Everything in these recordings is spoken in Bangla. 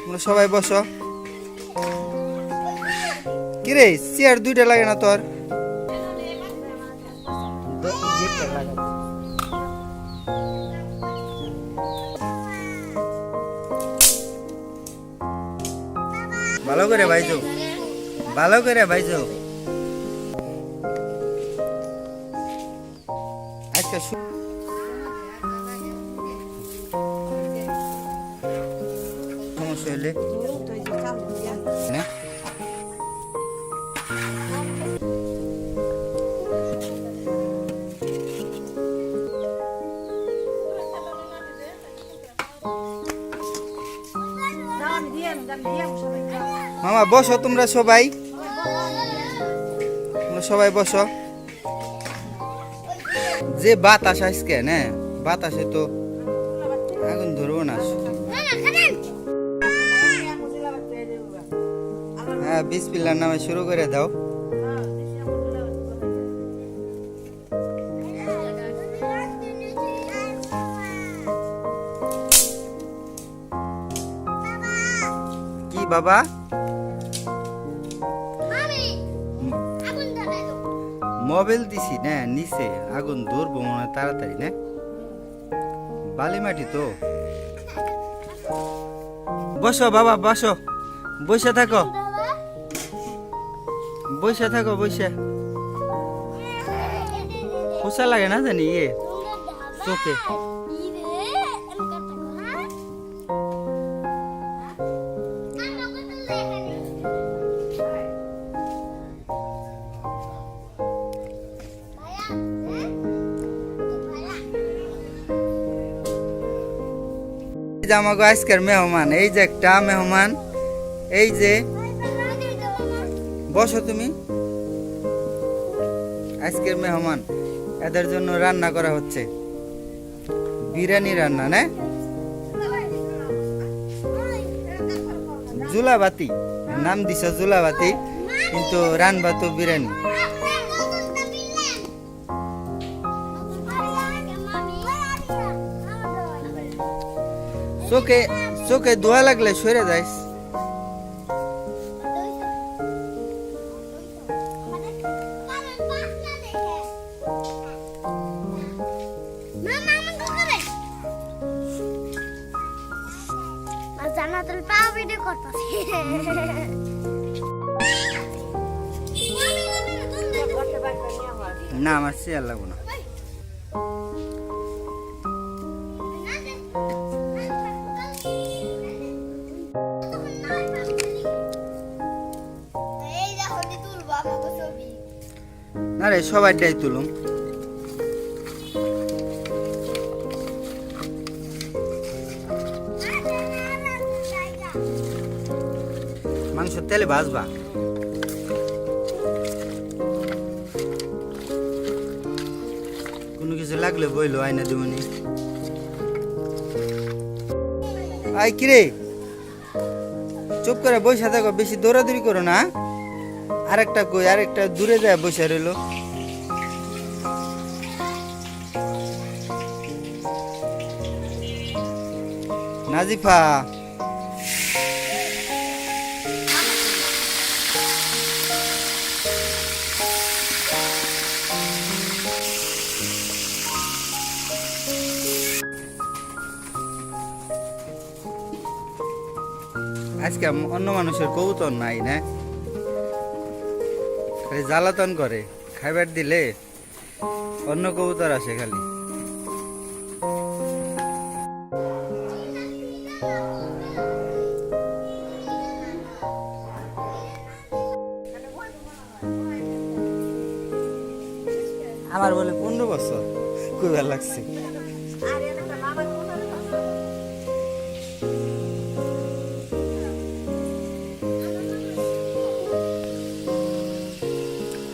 তোমরা সবাই বসো। কিরে চেয়ার দুইটা লাগে না তোর? ভালো করে ভাইজো, ভালো করে ভাইজো। আজকে সমস্যা হলে না মামা বসো, তোমরা সবাই বসো। যে বাতাস আজকে না, বাতাসে তো আগুন ধরবো না। হ্যাঁ, বিসমিল্লাহর নামে শুরু করে দাও। কি বাবা? মোবাইল দিছি না, নিচে আগুন ধরবো মনে হয় তাড়াতাড়ি না, বালি মাটি তো। বসো বাবা বসো, বসে থাকো, বসে থাকো, বসে। খোসা লাগে না জানি চোখে। আমাকে আজকের মেহমান, এই যে একটা মেহমান, এই যে বসো তুমি। আজকের মেহমান, এদের জন্য রান্না করা হচ্ছে বিরিয়ানি রান্না না, জুলাবাতি নাম দিছ জুলাবাতি, কিন্তু রান্না তো বিরিয়ানি। চোখে চোখে ধোয়া লাগলে সরে যাইস। না আমার চেয়ার লাগবো না। আরে সবাইটাই তুলুম। মাংস তেলে ভাজবা, কোনো কিছু লাগলে বইলো, আইনা দেবনি। আই কিরে চুপ করে বসে থাকো, বেশি দৌড়াদৌড়ি করো না। আরেকটা কই, আরেকটা দূরে যায় বসে রইলো। নাজিফা আজকে অন্য মানুষের কবুতর নাই না, খালি জ্বালাতন করে। খাইবার দিলে অন্য কবুতর আসে খালি। আমার বলে 15 বছর কইবার লাগছে।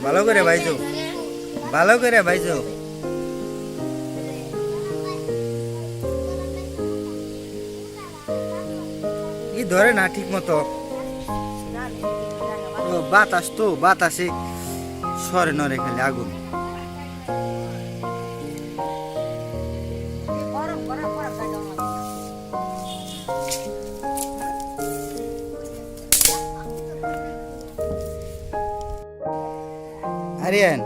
ভালো করে ভাইজো, ভালো করে ভাইজো। ই ধরে না ঠিক মতো, বাতাস তো, বাতাসে সরে নরে খালি আগুন। আরিয়ান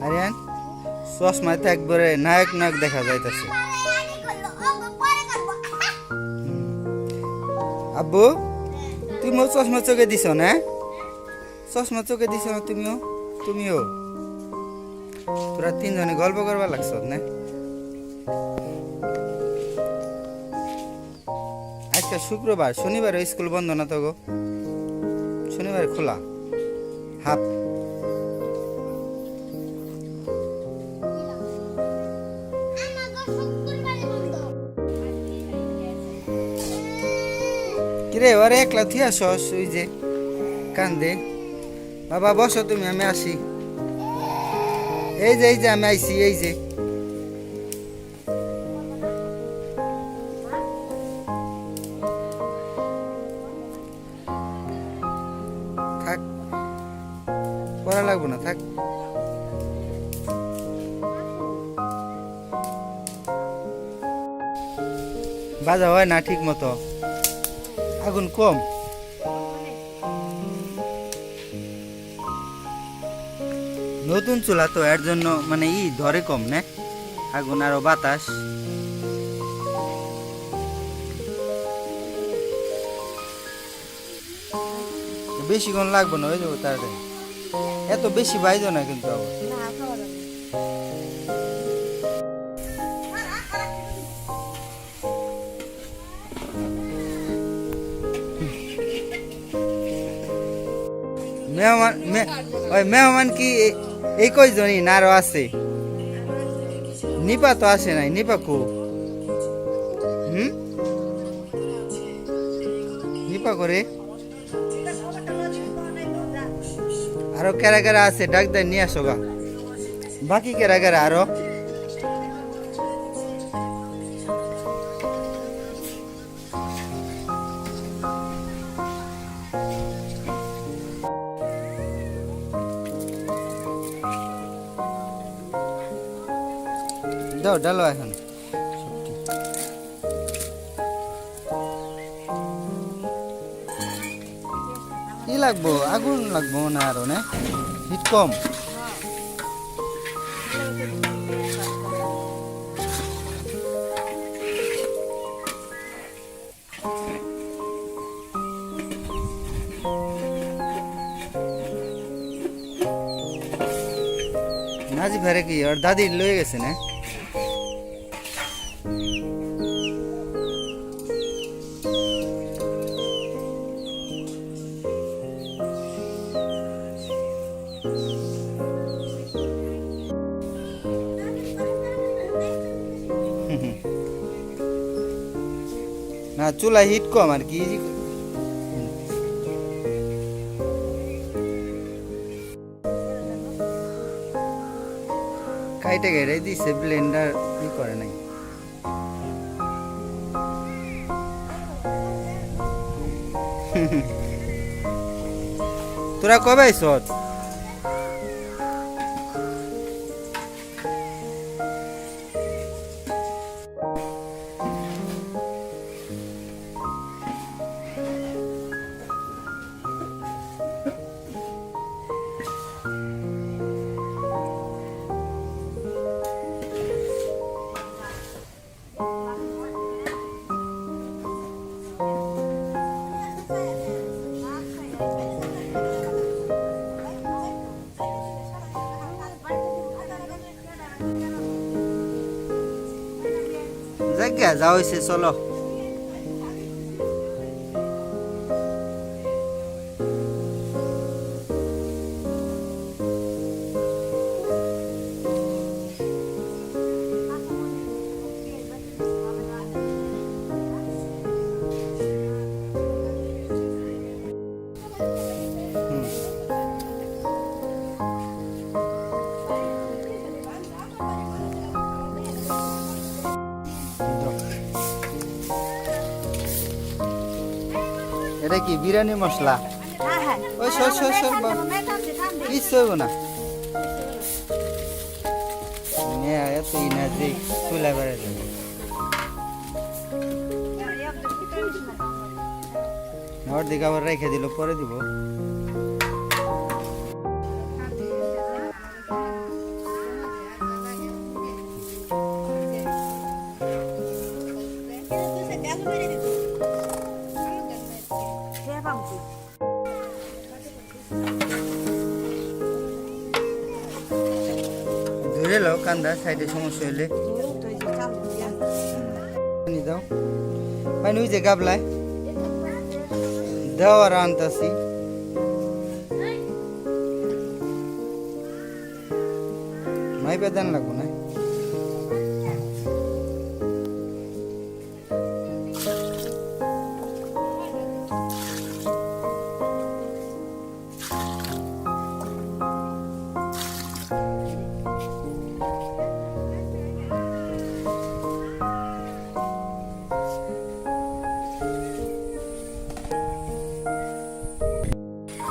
আরিয়ান চশমায় তো একবারে নায়ক নায়ক দেখা যাইতেছে। আব্বু তুমিও চশমা চোখে দিছ না? চশমা চোখে দিছ না তুমিও? তুমিও তোরা তিনজনে গল্প করবার লাগছ না? আজকে শুক্রবার, শনিবার স্কুল বন্ধ না তো গো? শনিবার খোলা হাফ। কিরে ওরে একলা থিয়া সস ওই যে কান্দে। বাবা বসো তুমি, আমি আসি। এই যে আমি আইছি, এই যে থাক, পড়া লাগবো না, থাক। বাজা হয় না ঠিক মতো, আগুন কম। নতুন চুলা তো এর জন্য মানে ধরে কম না আগুন, আরো বাতাস। বেশিক্ষণ লাগবে না, হয়ে যাবো তাড়াতাড়ি। এত বেশি বাইজো না কিন্তু আবার। মেহমান কি এই কয়জনই না আরো আছে? নিপা তো আসে নাই, নিপা কো? নিপা করে আরো কেরা কেরা আছে ডাক দেয়, নিয়ে আসো গা। বাকি কেরা কেরা আরো? দাও ডালো এখন। কি লাগবো? আগুন লাগবো না আরো না, হিট কম। নাজি ফেরে কি ওর দাদি লয়ে গেছে না? না চুলা হিট কম আর কি। কাইটে গেড়ে দিছে, ব্লেন্ডার ই করে নাই। তোরা কবে আইছ? জায়গা যাও হয়েছে, চলো। এটা কি বিরিয়ানি মশলা? ওই সর সর সর, কিচ্ছু হইব না। এতই না যে চুলা বেড়ে যাবে। ওর দিকে আবার রেখে দিল, পরে দিব। ধরে লো কান্দা সাইডে সমস্যা হইলে পানি দাও পানি ওই যে গাবলায় দাও আর আনতাছি মাই বেদান লাগবো না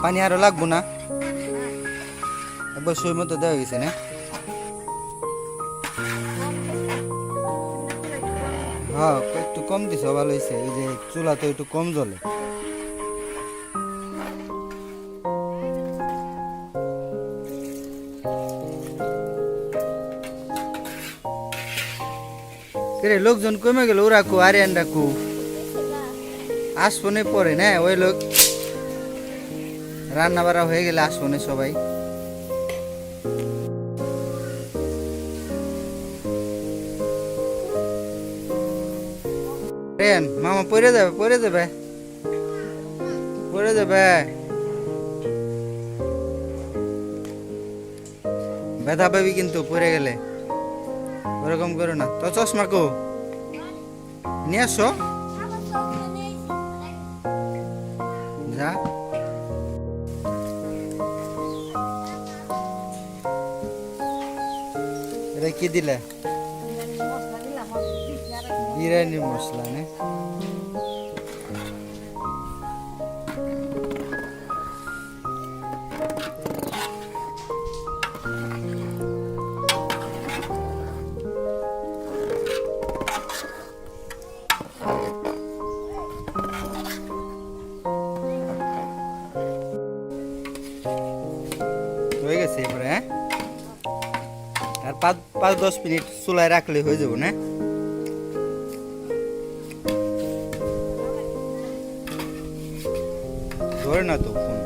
পানি আরো লাগবো না অবশ্যই মতো দেওয়া গেছে না হ্যাঁ একটু কম দিছ ভালো হয়েছে ওই যে চুলা তো একটু কম জ্বলে লোকজন কমে গেল ওরা কু আরিয়ান ডাকু আসবনে পরে না ওই লোক রান্না বাড়া হয়ে গেলে আসবনে সবাই মামা পড়ে যাবে পড়ে যাবে পড়ে যাবে ব্যথা পাবি কিন্তু পড়ে গেলে ওরকম করো না তো চশমা কো নিয়ে আসো যা এটা কি দিলে বিরিয়ানি মশলা না হয়ে গেছে এবারে হ্যাঁ আর 5-10 মিনিট চুলায় রাখলে হয়ে যাবো না ধরে না তো ফোন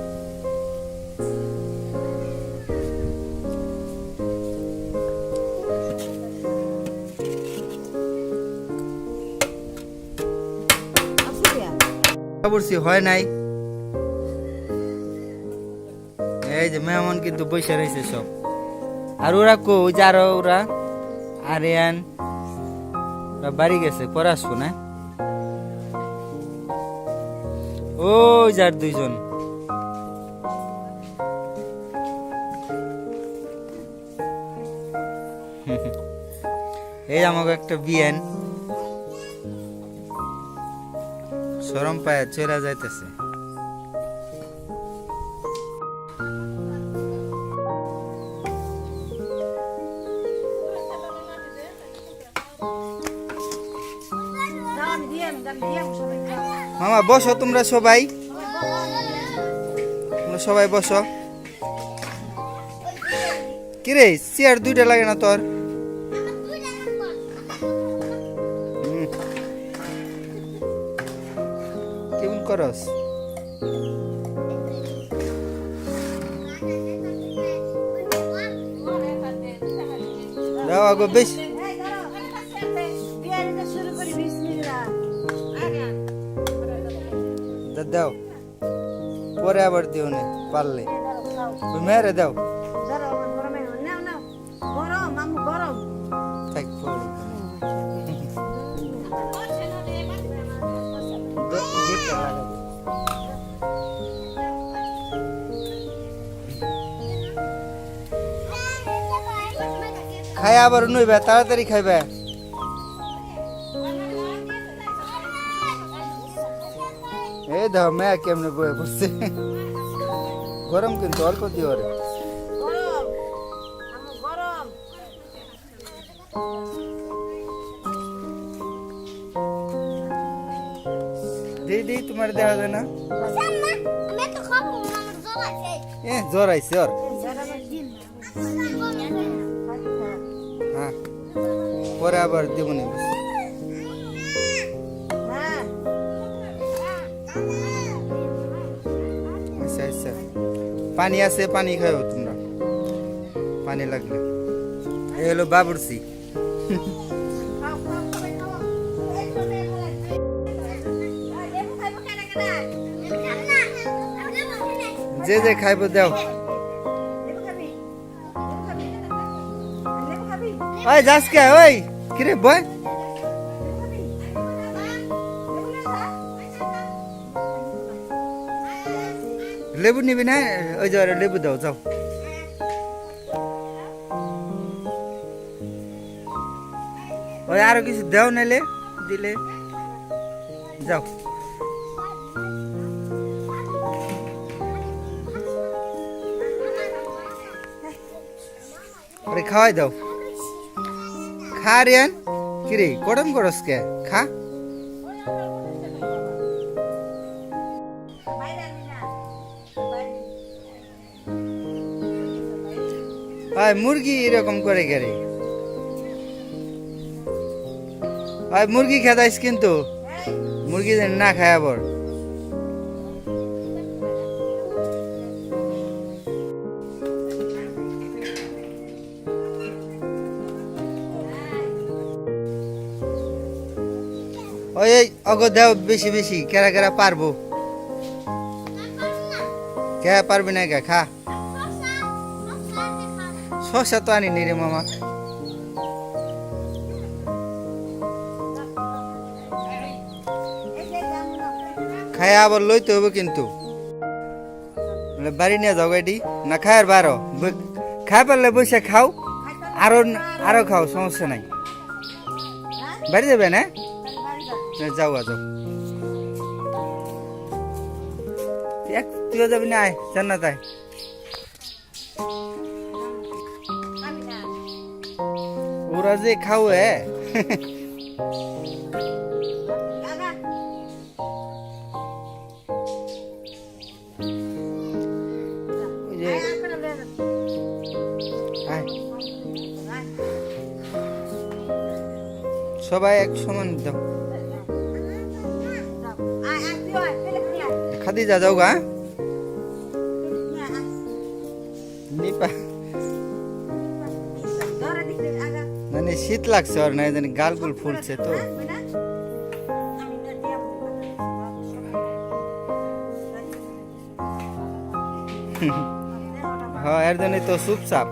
বলছি হয় নাই এই যে মেহমান কিন্তু বসে রয়েছে সব আর ওরা কো ওই যে আরো ওরা আরিয়ান বাড়ি গেছে পরে আসবো না ও যার দুইজন এই আমাকে একটা বিয়ান শরম পায় চলে যাইতেছে মামা বসো তোমরা সবাই বসো কিরে চেয়ার দুইটা লাগে না তোর কেমন করস দাও আগো বেশি দাও পরে আবার দিও না পারলে মেরে দাও খাই আবার নইবে তাড়াতাড়ি খাইবে এই দাও মেয়া কেমনে বয়ে বসছে গরম কিন্তু অল্প দিও রে দিদি তোমার দেখা যায় না জ্বর আইছে ওর হ্যাঁ পরে আবার দেবো নি পানি আছে, পানি খাও তোমরা, পানি লাগলে। এই হলো বাবুর্চি। যে যে খাইব দাও। ওই যাস কে? ওই কিরে বয়, লেবু নিবি না? ওই যে লেবু দাও, যাও। ওই আরো কিছু দাও, নাইলে দিলে যাও। ওরে খাওয়াই দাও, খা রিয়ান। কিরে গরম করস কে? খা। মুরগি এরকম করে গেরে, মুরগি খেদাইস কিন্তু, মুরগি যেন না খায় আবার। ওই অগ দেও বেশি বেশি, কেরা কেরা পারবো, কে পারবি না কে? খা। শসা তো আনি নি রে মামা। খায় আবার লইতে হবে কিন্তু, বাড়ি নিয়ে যাও গাড়ি না। খায় আর বারো খাই পারলে বসে খাও, আরো আরো খাও, সমস্যা নাই। বাড়ি যাবে না? যাও যাও। তুইও যাবি না? আয় জান্নাত আয়। ওরা যে খাও সবাই এক সমান দাও। খাদিজা যাও গা নিপা, মানে শীত লাগছে আর না জানি, গালগুল ফুলছে তো। হ্যাঁ, এর জন্যই তো চুপচাপ।